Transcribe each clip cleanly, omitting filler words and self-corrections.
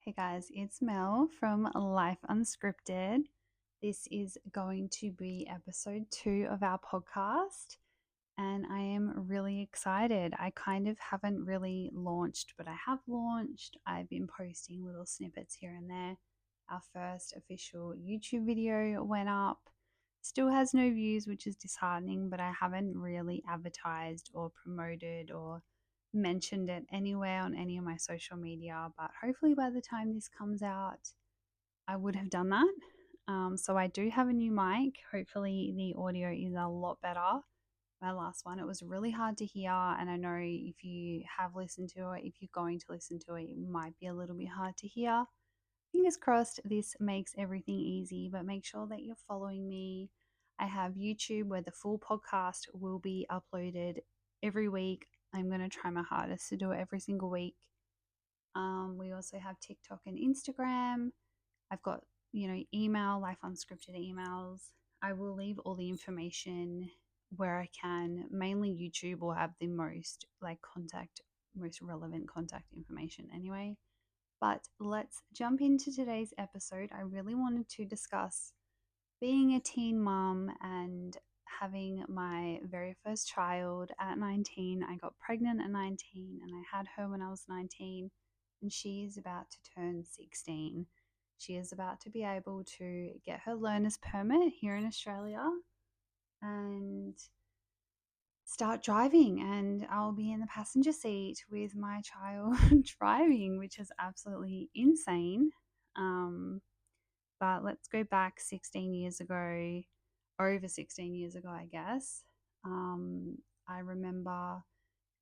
Hey guys, it's Mel from Life Unscripted. This is going to be episode 2 of our podcast, and I am really excited. I kind of haven't really launched, but I have launched. I've been posting little snippets here and there. Our first official YouTube video went up. Still has no views, which is disheartening, but I haven't really advertised or promoted or mentioned it anywhere on any of my social media. But hopefully, by the time this comes out, I would have done that. So I do have a new mic. Hopefully, the audio is a lot better. My last one, it was really hard to hear, and I know if you have listened to it, if you're going to listen to it, it might be a little bit hard to hear. Fingers crossed this makes everything easy, but make sure that you're following me. I have YouTube where the full podcast will be uploaded every week. I'm going to try my hardest to do it every single week. We also have TikTok and Instagram. I've got, email, Life Unscripted emails. I will leave all the information where I can. Mainly YouTube will have the most most relevant contact information anyway. But let's jump into today's episode. I really wanted to discuss being a teen mom and having my very first child at 19. I got pregnant at 19 and I had her when I was 19, and she is about to turn 16. She is about to be able to get her learner's permit here in Australia and start driving, and I'll be in the passenger seat with my child driving, which is absolutely insane. Um, but let's go back 16 years ago, over 16 years ago, I guess. I remember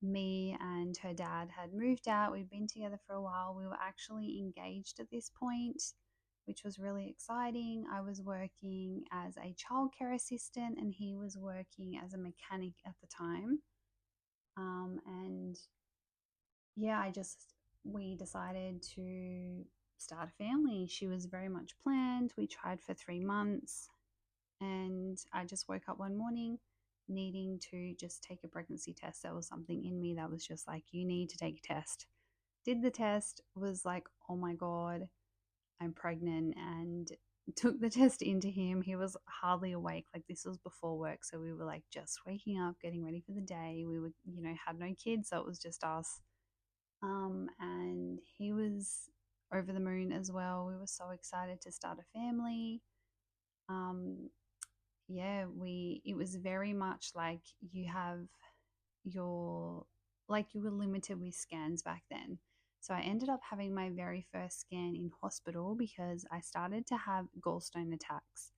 me and her dad had moved out. We'd been together for a while. We were actually engaged at this point, which was really exciting. I was working as a childcare assistant and he was working as a mechanic at the time. And yeah, we decided to start a family. She was very much planned. We tried for 3 months, and I just woke up one morning needing to just take a pregnancy test. There was something in me that was just like, you need to take a test. Did the test, was like, oh my God, I'm pregnant, and took the test into him. He was hardly awake. Like, this was before work. So we were like just waking up, getting ready for the day. We were, had no kids. So it was just us. And he was over the moon as well. We were so excited to start a family. Um, it was very much like your, you were limited with scans back then. So I ended up having my very first scan in hospital because I started to have gallstone attacks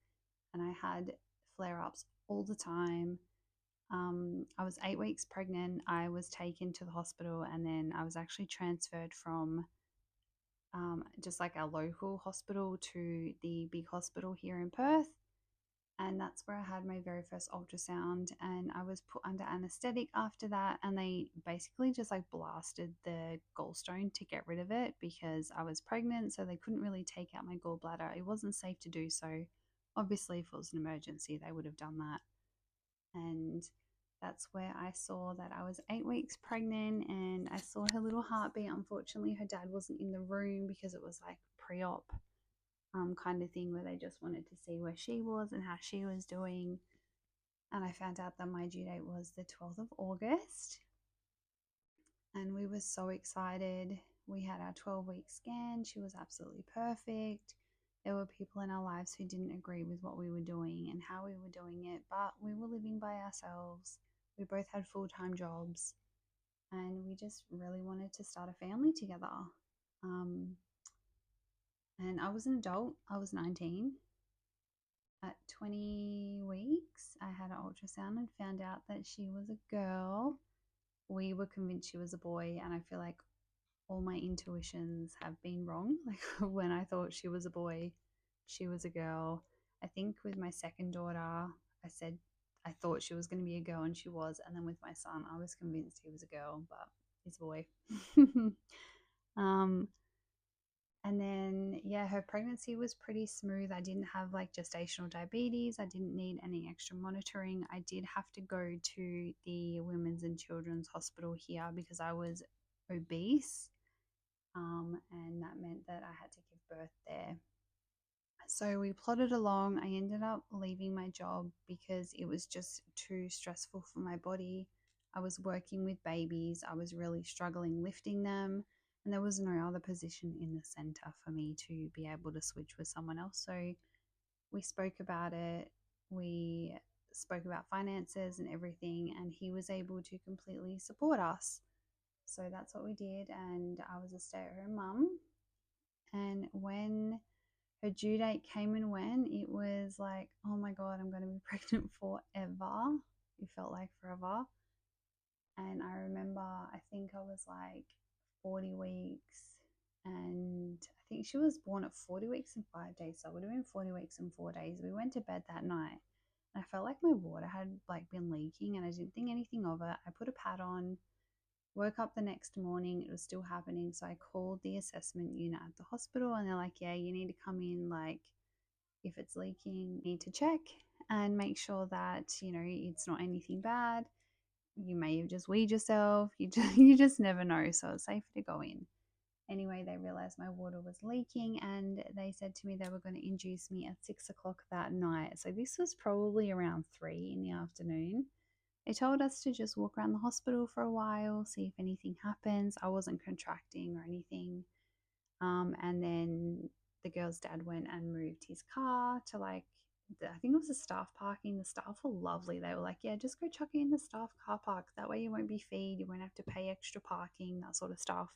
and I had flare ups all the time. I was 8 weeks pregnant. I was taken to the hospital, and then I was actually transferred from just like our local hospital to the big hospital here in Perth. And that's where I had my very first ultrasound. And I was put under anesthetic after that. And they basically just like blasted the gallstone to get rid of it because I was pregnant. So they couldn't really take out my gallbladder. It wasn't safe to do so. Obviously, if it was an emergency, they would have done that. And that's where I saw that I was 8 weeks pregnant and I saw her little heartbeat. Unfortunately, her dad wasn't in the room because it was like pre-op kind of thing where they just wanted to see where she was and how she was doing. And I found out that my due date was the 12th of August. And we were so excited. We had our 12-week scan. She was absolutely perfect. There were people in our lives who didn't agree with what we were doing and how we were doing it, but we were living by ourselves. We both had full-time jobs, and we just really wanted to start a family together. And I was an adult. I was 19. At 20 weeks, I had an ultrasound and found out that she was a girl. We were convinced she was a boy, and I feel like all my intuitions have been wrong. Like when I thought she was a boy, she was a girl. I think with my second daughter, I said I thought she was going to be a girl, and she was. And then with my son, I was convinced he was a girl, but he's a boy. um, and then, yeah, her pregnancy was pretty smooth. I didn't have like gestational diabetes. I didn't need any extra monitoring. I did have to go to the Women's and Children's Hospital here because I was obese. And that meant that that I had to give birth there. So we plodded along. I ended up leaving my job because it was just too stressful for my body. I was working with babies, I was really struggling lifting them, and there was no other position in the center for me to be able to switch with someone else. So we spoke about it. We spoke about finances and everything, and he was able to completely support us. So that's what we did. And I was a stay at home mum. And when her due date came and went, it was like, oh my God, I'm going to be pregnant forever. It felt like forever. And I remember, I think I was like 40 weeks, and I think she was born at 40 weeks and 5 days. So I would have been 40 weeks and 4 days. We went to bed that night, and I felt like my water had like been leaking, and I didn't think anything of it. I put a pad on, woke up the next morning, it was still happening. So I called the assessment unit at the hospital, and they're like, yeah, you need to come in, like, if it's leaking, you need to check and make sure that, it's not anything bad. You may have just weed yourself. You just never know. So it's safer to go in. Anyway, they realized my water was leaking, and they said to me they were going to induce me at 6 o'clock that night. So this was probably around 3 in the afternoon. They told us to just walk around the hospital for a while, see if anything happens. I wasn't contracting or anything. And then the girl's dad went and moved his car to, like, I think it was a staff parking. The staff were lovely. They were like, yeah, just go chuck it in the staff car park. That way you won't be feed. You won't have to pay extra parking, that sort of stuff.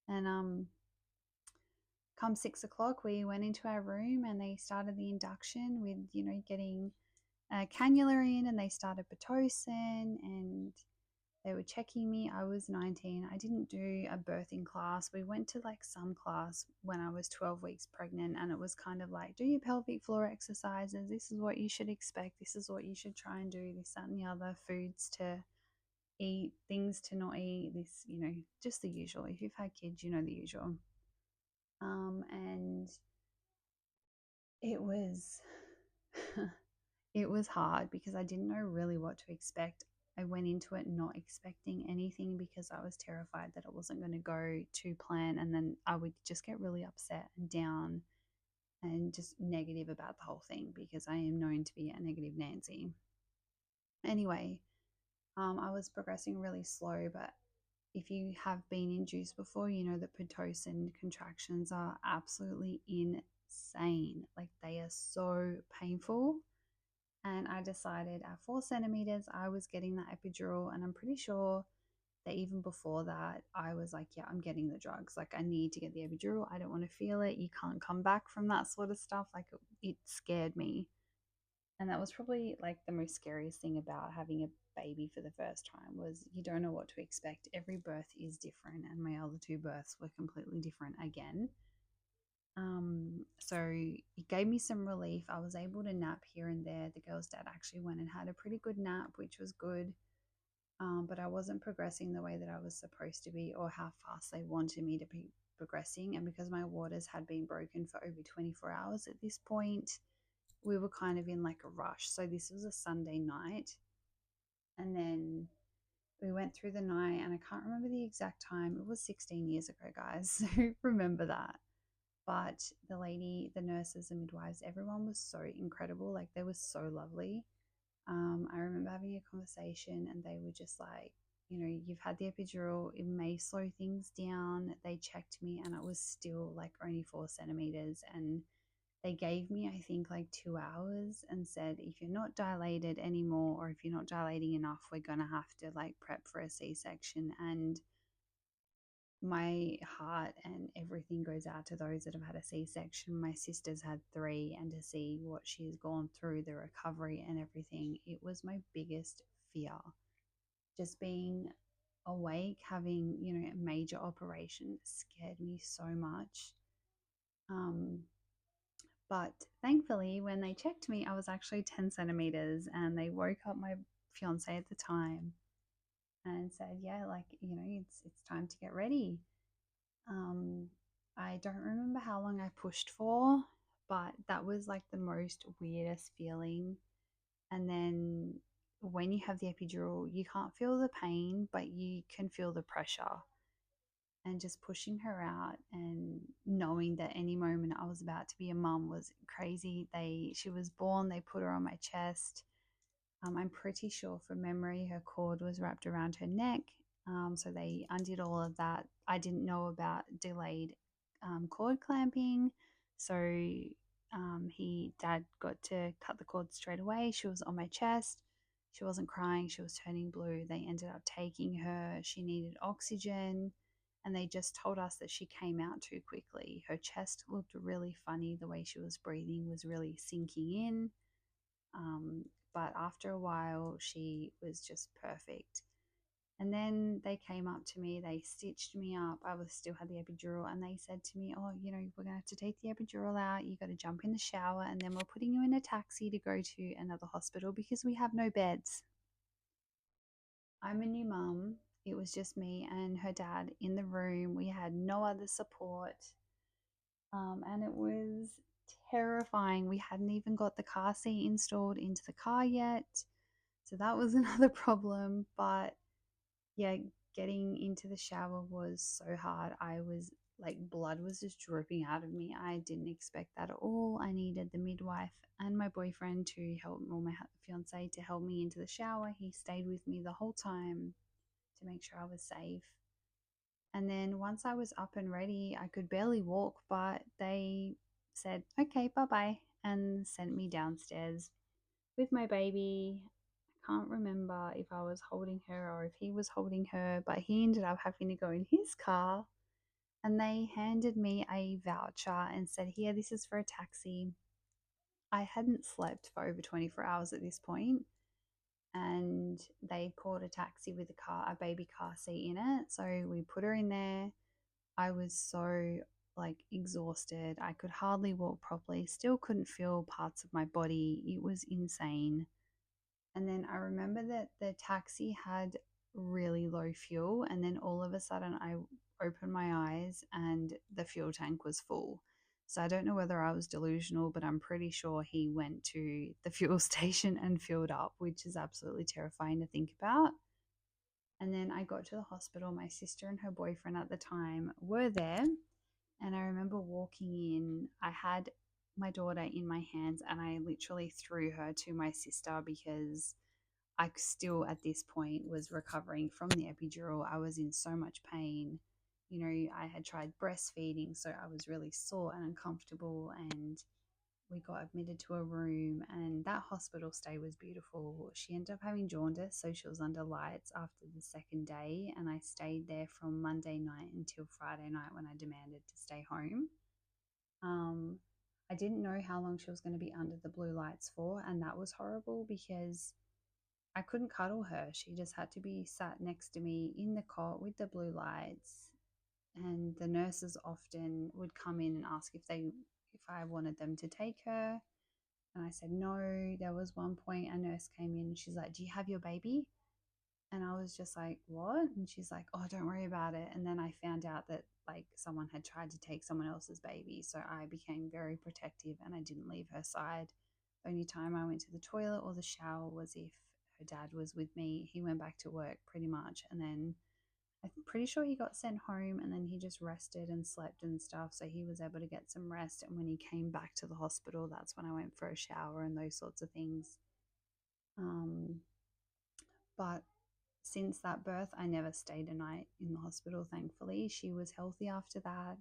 And come 6 o'clock, we went into our room and they started the induction with, getting a cannula in, and they started Pitocin, and they were checking me. I was 19. I didn't do a birthing class. We went to like some class when I was 12 weeks pregnant, and it was kind of like, do your pelvic floor exercises. This is what you should expect. This is what you should try and do. This, that, and the other. Foods to eat, things to not eat. This, just the usual. If you've had kids, you know the usual. And it was it was hard because I didn't know really what to expect. I went into it not expecting anything because I was terrified that it wasn't going to go to plan, and then I would just get really upset and down and just negative about the whole thing because I am known to be a negative Nancy. Anyway, I was progressing really slow, but if you have been induced before, you know that Pitocin contractions are absolutely insane. Like, they are so painful. And I decided at 4 centimeters, I was getting that epidural. And I'm pretty sure that even before that, I was like, yeah, I'm getting the drugs. Like, I need to get the epidural. I don't want to feel it. You can't come back from that sort of stuff. Like, it scared me. And that was probably like the most scariest thing about having a baby for the first time, was you don't know what to expect. Every birth is different. And my other two births were completely different again. So it gave me some relief. I was able to nap here and there. The girl's dad actually went and had a pretty good nap, which was good. But I wasn't progressing the way that I was supposed to be, or how fast they wanted me to be progressing. And because my waters had been broken for over 24 hours at this point, we were kind of in like a rush. So this was a Sunday night. And then we went through the night, and I can't remember the exact time. It was 16 years ago, guys. So remember that. But the lady, the nurses, the midwives, everyone was so incredible. Like, they were so lovely. I remember having a conversation, and they were just like, you've had the epidural, it may slow things down. They checked me, and it was still like only 4 centimeters. And they gave me, I think, like 2 hours and said, if you're not dilated anymore, or if you're not dilating enough, we're going to have to like prep for a C-section. And my heart and everything goes out to those that have had a C-section. My sister's had three, and to see what she's gone through, the recovery and everything, it was my biggest fear. Just being awake, having, a major operation scared me so much. But thankfully, when they checked me, I was actually 10 centimeters, and they woke up my fiance at the time and said, yeah, like, it's time to get ready. Um, I don't remember how long I pushed for, but that was like the most weirdest feeling. And then when you have the epidural, you can't feel the pain, but you can feel the pressure. and just pushing her out and knowing that any moment I was about to be a mum was crazy. She was born, they put her on my chest. I'm pretty sure from memory her cord was wrapped around her neck. So they undid all of that. I didn't know about delayed cord clamping. So dad got to cut the cord straight away. She was on my chest. She wasn't crying. She was turning blue. They ended up taking her. She needed oxygen. And they just told us that she came out too quickly. Her chest looked really funny. The way she was breathing was really sinking in. Um, but after a while, she was just perfect. And then they came up to me, they stitched me up. I was still had the epidural, and they said to me, "Oh, we're going to have to take the epidural out. You got to jump in the shower, and then we're putting you in a taxi to go to another hospital because we have no beds." I'm a new mum. It was just me and her dad in the room. We had no other support. And it was terrifying. We hadn't even got the car seat installed into the car yet. So that was another problem. But yeah, getting into the shower was so hard. I was like, blood was just dripping out of me. I didn't expect that at all. I needed the midwife and my boyfriend to help, or my fiance to help me into the shower. He stayed with me the whole time to make sure I was safe. And then once I was up and ready, I could barely walk, but they said, "Okay, bye bye," and sent me downstairs with my baby. I can't remember if I was holding her or if he was holding her, but he ended up having to go in his car. And they handed me a voucher and said, "Here, this is for a taxi." I hadn't slept for over 24 hours at this point, and they called a taxi with a baby car seat in it. So we put her in there. I was so like exhausted. I could hardly walk properly, still couldn't feel parts of my body. It was insane. And then I remember that the taxi had really low fuel. And then all of a sudden, I opened my eyes and the fuel tank was full. So I don't know whether I was delusional, but I'm pretty sure he went to the fuel station and filled up, which is absolutely terrifying to think about. And then I got to the hospital. My sister and her boyfriend at the time were there. And I remember walking in, I had my daughter in my hands and I literally threw her to my sister because I still at this point was recovering from the epidural. I was in so much pain. I had tried breastfeeding, so I was really sore and uncomfortable. And we got admitted to a room, and that hospital stay was beautiful. She ended up having jaundice, so she was under lights after the second day. And I stayed there from Monday night until Friday night when I demanded to stay home. Um, I didn't know how long she was going to be under the blue lights for, and that was horrible because I couldn't cuddle her. She just had to be sat next to me in the cot with the blue lights. And the nurses often would come in and ask if I wanted them to take her. And I said no. There was one point a nurse came in and she's like, "Do you have your baby?" And I was just like, "What?" And she's like, "Oh, don't worry about it." And then I found out that like someone had tried to take someone else's baby. So I became very protective and I didn't leave her side. The only time I went to the toilet or the shower was if her dad was with me. He went back to work pretty much. And then I'm pretty sure he got sent home and then he just rested and slept and stuff. So he was able to get some rest. And when he came back to the hospital, that's when I went for a shower and those sorts of things. Um, but since that birth, I never stayed a night in the hospital, thankfully. She was healthy after that.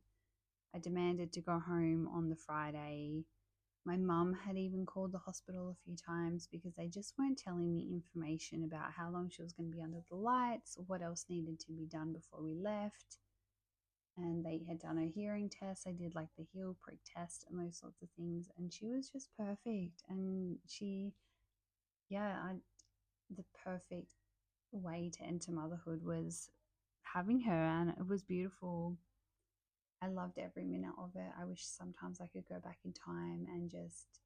I demanded to go home on the Friday. My mum had even called the hospital a few times because they just weren't telling me information about how long she was going to be under the lights or what else needed to be done before we left. And they had done a hearing test. I did like the heel prick test and those sorts of things. And she was just perfect. And the perfect way to enter motherhood was having her, and it was beautiful. I loved every minute of it. I wish sometimes I could go back in time and just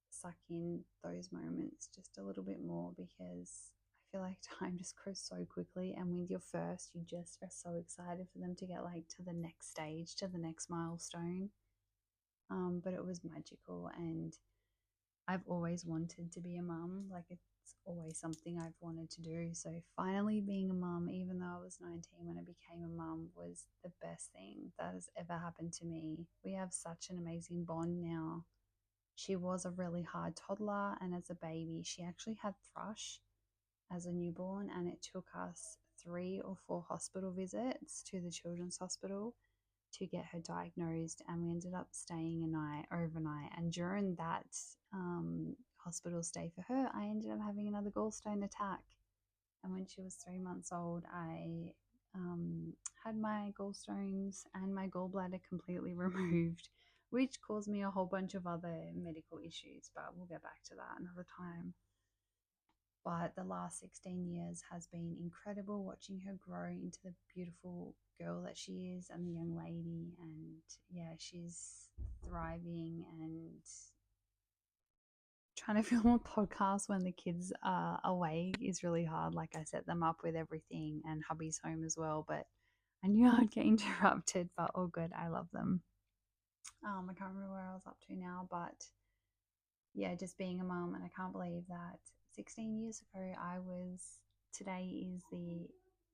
suck in those moments just a little bit more because I feel like time just goes so quickly. And with your first, you just are so excited for them to get like to the next stage, to the next milestone. But it was magical, and I've always wanted to be a mum. Like it's always something I've wanted to do. So finally being a mum, even though I was 19 when I became a mum, was the best thing that has ever happened to me. We have such an amazing bond now. She was a really hard toddler, and as a baby, she actually had thrush as a newborn, and it took us 3 or 4 hospital visits to the children's hospital to get her diagnosed, and we ended up staying a night overnight. And during that hospital stay for her, I ended up having another gallstone attack. And when she was 3 months old, I had my gallstones and my gallbladder completely removed, which caused me a whole bunch of other medical issues. But we'll get back to that another time. But the last 16 years has been incredible, watching her grow into the beautiful girl that she is and the young lady. And yeah, she's thriving. And trying to film a podcast when the kids are away is really hard. Like, I set them up with everything, and hubby's home as well, but I knew I'd get interrupted, but all good. I love them. I can't remember where I was up to now, but yeah, just being a mom. And I can't believe that 16 years ago, today is the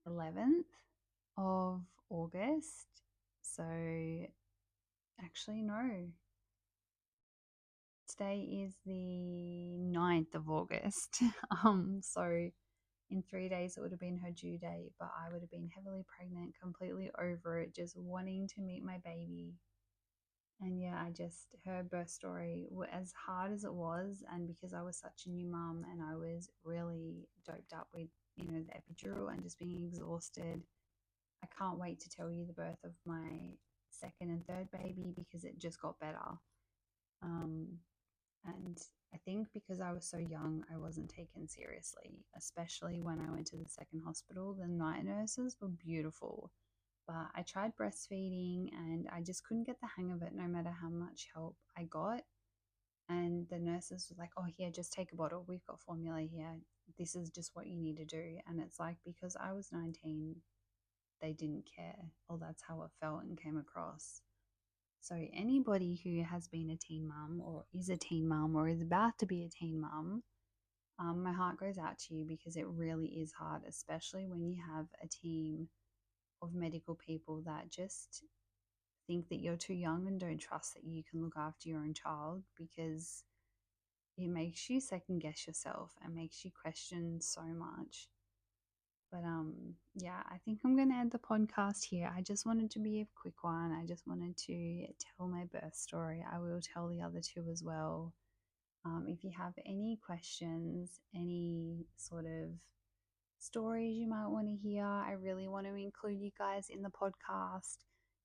11th of August. So, actually, no, today is the 9th of August. So in 3 days, it would have been her due date, but I would have been heavily pregnant, completely over it, just wanting to meet my baby. And yeah, her birth story, as hard as it was, and because I was such a new mum and I was really doped up with, the epidural and just being exhausted, I can't wait to tell you the birth of my second and third baby because it just got better. Um, and I think because I was so young, I wasn't taken seriously, especially when I went to the second hospital. The night nurses were beautiful, but I tried breastfeeding and I just couldn't get the hang of it no matter how much help I got. And the nurses were like, oh, here, just take a bottle. We've got formula here. This is just what you need to do. And it's like, because I was 19, they didn't care. Or that's how it felt and came across. So, anybody who has been a teen mum or is a teen mum or is about to be a teen mum, my heart goes out to you because it really is hard, especially when you have a team of medical people that just think that you're too young and don't trust that you can look after your own child, because it makes you second guess yourself and makes you question so much. But yeah, I think I'm going to end the podcast here. I just wanted to be a quick one. I just wanted to tell my birth story. I will tell the other two as well. If you have any questions, any sort of stories you might want to hear, I really want to include you guys in the podcast,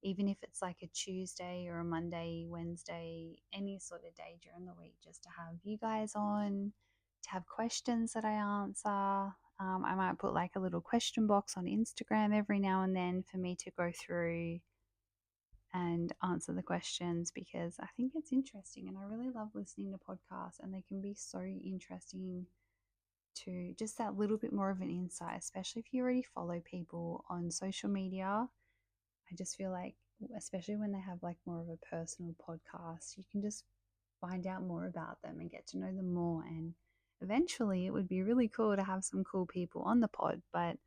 even if it's like a Tuesday or a Monday, Wednesday, any sort of day during the week, just to have you guys on, to have questions that I answer. I might put like a little question box on Instagram every now and then for me to go through and answer the questions, because I think it's interesting and I really love listening to podcasts, and they can be so interesting to just that little bit more of an insight, especially if you already follow people on social media. I just feel like, especially when they have like more of a personal podcast, you can just find out more about them and get to know them more. And eventually, it would be really cool to have some cool people on the pod, but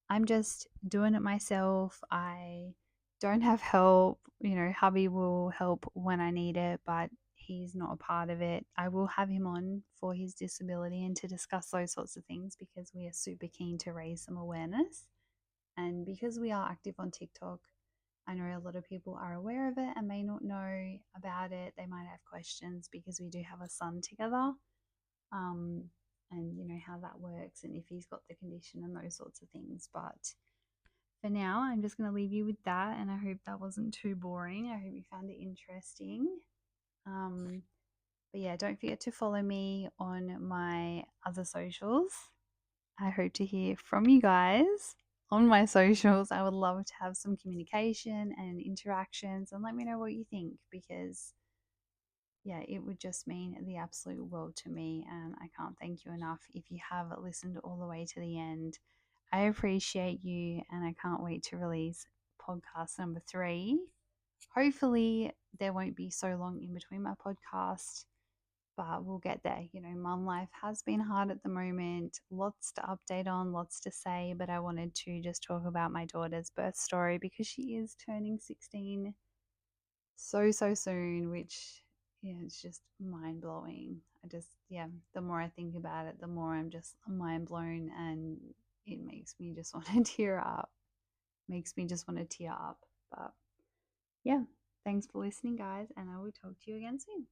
I'm just doing it myself. I don't have help. Hubby will help when I need it, but he's not a part of it. I will have him on for his disability and to discuss those sorts of things, because we are super keen to raise some awareness. And because we are active on TikTok, I know a lot of people are aware of it and may not know about it. They might have questions because we do have a son together. Um, and how that works and if he's got the condition and those sorts of things. But for now, I'm just going to leave you with that, and I hope that wasn't too boring. I hope you found it interesting. But yeah, don't forget to follow me on my other socials. I hope to hear from you guys on my socials. I would love to have some communication and interactions, and let me know what you think, because yeah, it would just mean the absolute world to me, and I can't thank you enough if you have listened all the way to the end. I appreciate you, and I can't wait to release podcast number 3. Hopefully, there won't be so long in between my podcast. but we'll get there. Mum life has been hard at the moment, lots to update on, lots to say, but I wanted to just talk about my daughter's birth story because she is turning 16 so soon, which, yeah, it's just mind blowing. Yeah, the more I think about it, the more I'm just mind blown, and it makes me just want to tear up. Makes me just want to tear up. But yeah, thanks for listening, guys, and I will talk to you again soon.